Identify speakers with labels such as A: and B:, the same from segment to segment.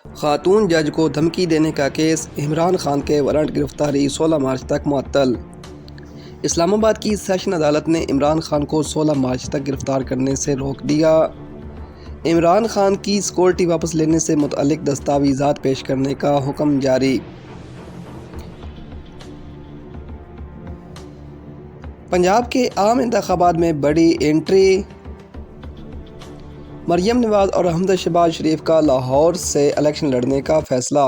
A: خاتون جج کو دھمکی دینے کا کیس، عمران خان کے وارنٹ گرفتاری 16 مارچ تک معطل۔ اسلام آباد کی سیشن عدالت نے عمران خان کو 16 مارچ تک گرفتار کرنے سے روک دیا۔ عمران خان کی سیکورٹی واپس لینے سے متعلق دستاویزات پیش کرنے کا حکم جاری۔ پنجاب کے عام انتخابات میں بڑی انٹری، مریم نواز اور حمزہ شہباز شریف کا لاہور سے الیکشن لڑنے کا فیصلہ۔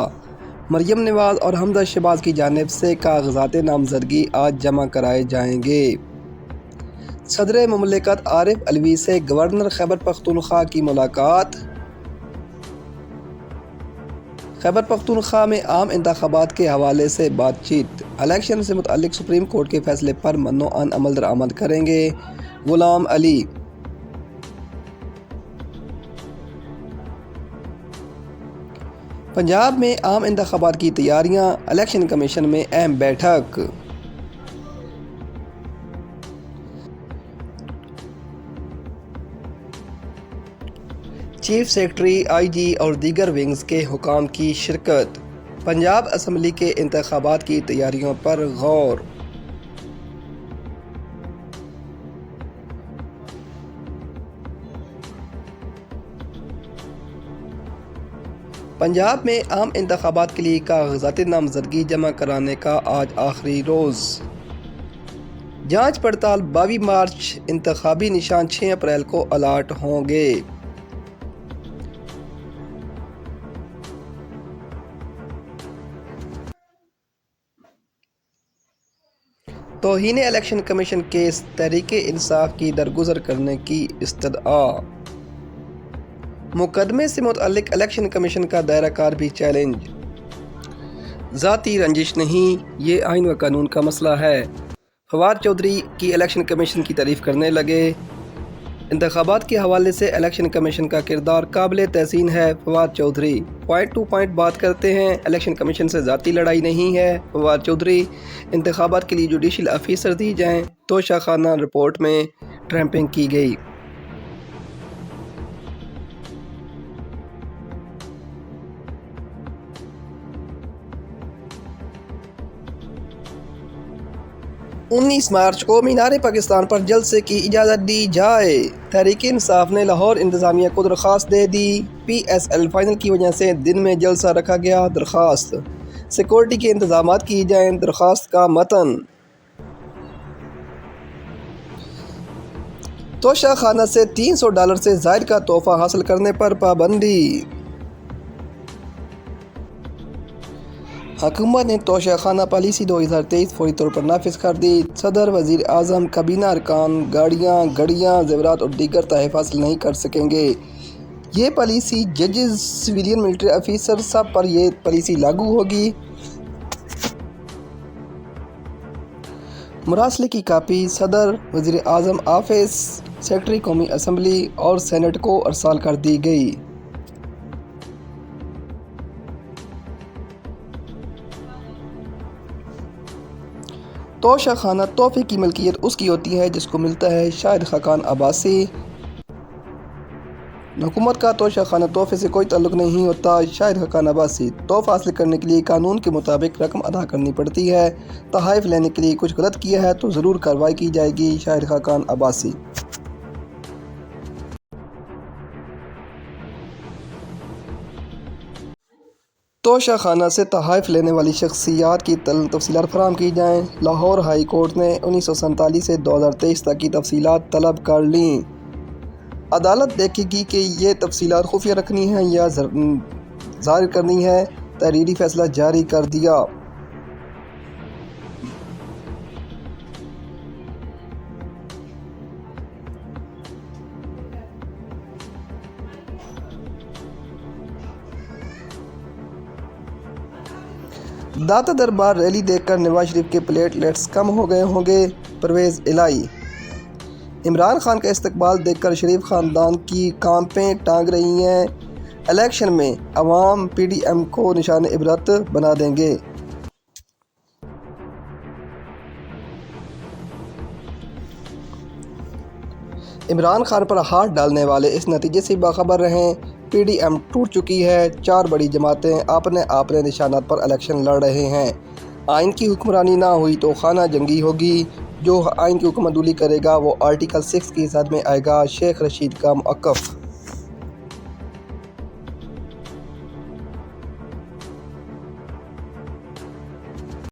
A: مریم نواز اور حمزہ شہباز کی جانب سے کاغذات نامزدگی آج جمع کرائے جائیں گے۔ صدر مملکت عارف علوی سے گورنر خیبر پختونخوا کی ملاقات۔ خیبر پختونخوا میں عام انتخابات کے حوالے سے بات چیت۔ الیکشن سے متعلق سپریم کورٹ کے فیصلے پر منوعاً عمل درآمد کریں گے غلام علی۔ پنجاب میں عام انتخابات کی تیاریاں، الیکشن کمیشن میں اہم بیٹھک۔ چیف سیکرٹری، آئی جی اور دیگر ونگز کے حکام کی شرکت۔ پنجاب اسمبلی کے انتخابات کی تیاریوں پر غور۔ پنجاب میں عام انتخابات کے لیے کاغذات نامزدگی جمع کرانے کا آج آخری روز۔ جانچ پڑتال 22 مارچ، انتخابی نشان 6 اپریل کو الاٹ ہوں گے۔ توہین election commission case, Tehreek Insaf کی درگزر کرنے کی استدعا۔ مقدمے سے متعلق الیکشن کمیشن کا دائرہ کار بھی چیلنج۔ ذاتی رنجش نہیں، یہ آئین و قانون کا مسئلہ ہے، فواد چودھری کی الیکشن کمیشن کی تعریف کرنے لگے۔ انتخابات کے حوالے سے الیکشن کمیشن کا کردار قابل تحسین ہے، Fawad Chaudhry. Point to point بات کرتے ہیں، الیکشن کمیشن سے ذاتی لڑائی نہیں ہے، فواد چودھری۔ انتخابات کے لیے جوڈیشل آفیسر دی جائیں۔ توشہ خانہ رپورٹ میں ٹیمپرنگ کی گئی۔ انیس مارچ کو مینار پاکستان پر جلسے کی اجازت دی جائے۔ تحریک انصاف نے لاہور انتظامیہ کو درخواست دے دی۔ پی ایس ایل فائنل کی وجہ سے دن میں جلسہ رکھا گیا۔ درخواست: سیکورٹی کے انتظامات کیے جائیں۔ درخواست کا متن: توشہ خانہ سے $300 سے زائد کا تحفہ حاصل کرنے پر پابندی۔ حکومت نے توشہ خانہ پالیسی 2023 فوری طور پر نافذ کر دی۔ صدر، وزیر اعظم، کابینہ ارکان گاڑیاں، گھڑیاں، زیورات اور دیگر تحائف حاصل نہیں کر سکیں گے۔ یہ پالیسی ججز، سویلین، ملٹری آفیسر سب پر یہ پالیسی لاگو ہوگی۔ مراسلے کی کاپی صدر، وزیر اعظم آفس، سیکرٹری قومی اسمبلی اور سینیٹ کو ارسال کر دی گئی۔ توشہ خانہ تحفے کی ملکیت اس کی ہوتی ہے جس کو ملتا ہے۔ شاہد خاقان عباسی۔ حکومت کا توشہ خانہ تحفے سے کوئی تعلق نہیں ہوتا۔ شاہد خاقان عباسی۔ تحفہ حاصل کرنے کے لیے قانون کے مطابق رقم ادا کرنی پڑتی ہے۔ تحائف لینے کے لیے کچھ غلط کیا ہے تو ضرور کارروائی کی جائے گی۔ شاہد خاقان عباسی۔ توشہ خانہ سے تحائف لینے والی شخصیات کی تفصیلات فراہم کی جائیں۔ لاہور ہائی کورٹ نے 1947 سے 2023 تک کی تفصیلات طلب کر لیں۔ عدالت دیکھے گی کہ یہ تفصیلات خفیہ رکھنی ہیں یا ظاہر کرنی ہے۔ تحریری فیصلہ جاری کر دیا۔ داتا دربار ریلی دیکھ کر نواز شریف کے پلیٹ لیٹس کم ہو گئے ہوں گے، پرویز الہی۔ عمران خان کا استقبال دیکھ کر شریف خاندان کی کانپیں ٹانگ رہی ہیں۔ الیکشن میں عوام پی ڈی ایم کو نشان عبرت بنا دیں گے۔ عمران خان پر ہاتھ ڈالنے والے اس نتیجے سے باخبر رہیں، پی ڈی ایم ٹوٹ چکی ہے، 4 بڑی جماعتیں اپنے نشانات پر الیکشن لڑ رہے ہیں۔ آئین کی حکمرانی نہ ہوئی تو خانہ جنگی ہوگی، جو آئین کی حکم عملی کرے گا وہ آرٹیکل 6 کی زد میں آئے گا: شیخ رشید کا موقف۔